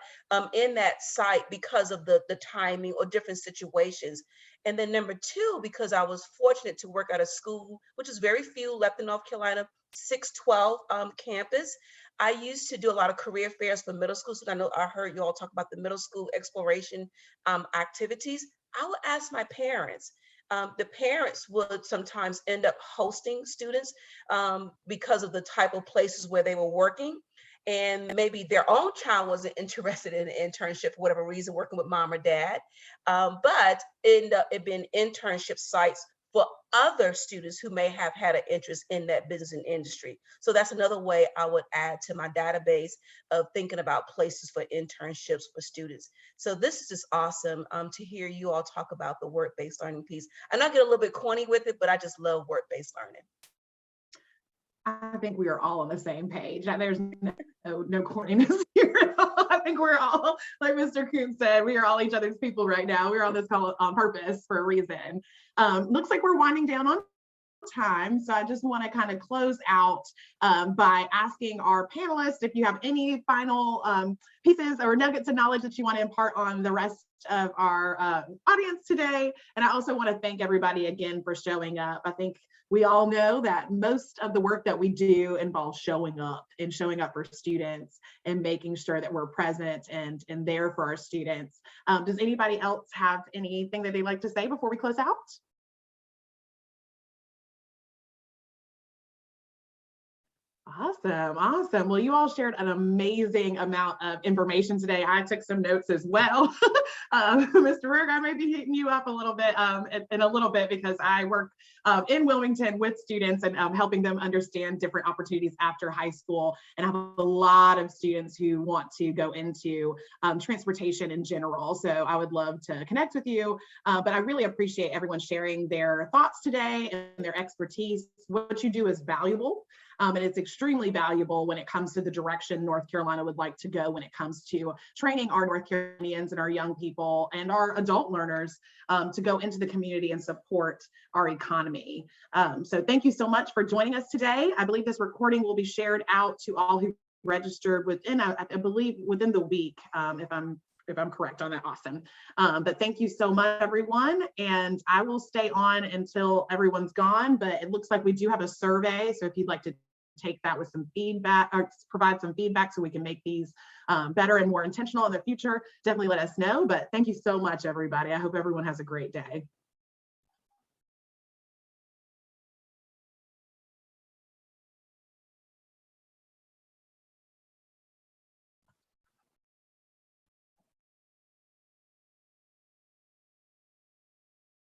in that site because of the timing or different situations. And then number 2, because I was fortunate to work at a school, which is very few left in North Carolina, 612 campus. I used to do a lot of career fairs for middle school. So I know I heard you all talk about the middle school exploration activities. I would ask my parents. The parents would sometimes end up hosting students because of the type of places where they were working. And maybe their own child wasn't interested in an internship for whatever reason, working with mom or dad, but ended up it being internship sites for other students who may have had an interest in that business and industry. So that's another way I would add to my database of thinking about places for internships for students. So this is just awesome to hear you all talk about the work-based learning piece. And I get a little bit corny with it, but I just love work-based learning. I think we are all on the same page. There's no corniness here at all. I think we're all, like Mr. Kuhn said, we are all each other's people right now. We're on this call on purpose for a reason. Looks like we're winding down on time. So I just want to kind of close out by asking our panelists if you have any final pieces or nuggets of knowledge that you want to impart on the rest of our audience today. And I also want to thank everybody again for showing up. I think we all know that most of the work that we do involves showing up for students and making sure that we're present and there for our students. Does anybody else have anything that they'd like to say before we close out? Awesome. Well, you all shared an amazing amount of information today. I took some notes as well. Mr. Berg, I may be hitting you up a little bit in a little bit because I work in Wilmington with students and helping them understand different opportunities after high school. And I have a lot of students who want to go into transportation in general. So I would love to connect with you. But I really appreciate everyone sharing their thoughts today and their expertise. What you do is valuable. And it's extremely valuable when it comes to the direction North Carolina would like to go when it comes to training our North Carolinians and our young people and our adult learners to go into the community and support our economy. So thank you so much for joining us today. I believe this recording will be shared out to all who registered within, I believe, within the week, if I'm correct on that. Awesome. But thank you so much, everyone. And I will stay on until everyone's gone, but it looks like we do have a survey. So if you'd like to take that with some feedback or provide some feedback so we can make these better and more intentional in the future, definitely let us know. But thank you so much, everybody. I hope everyone has a great day.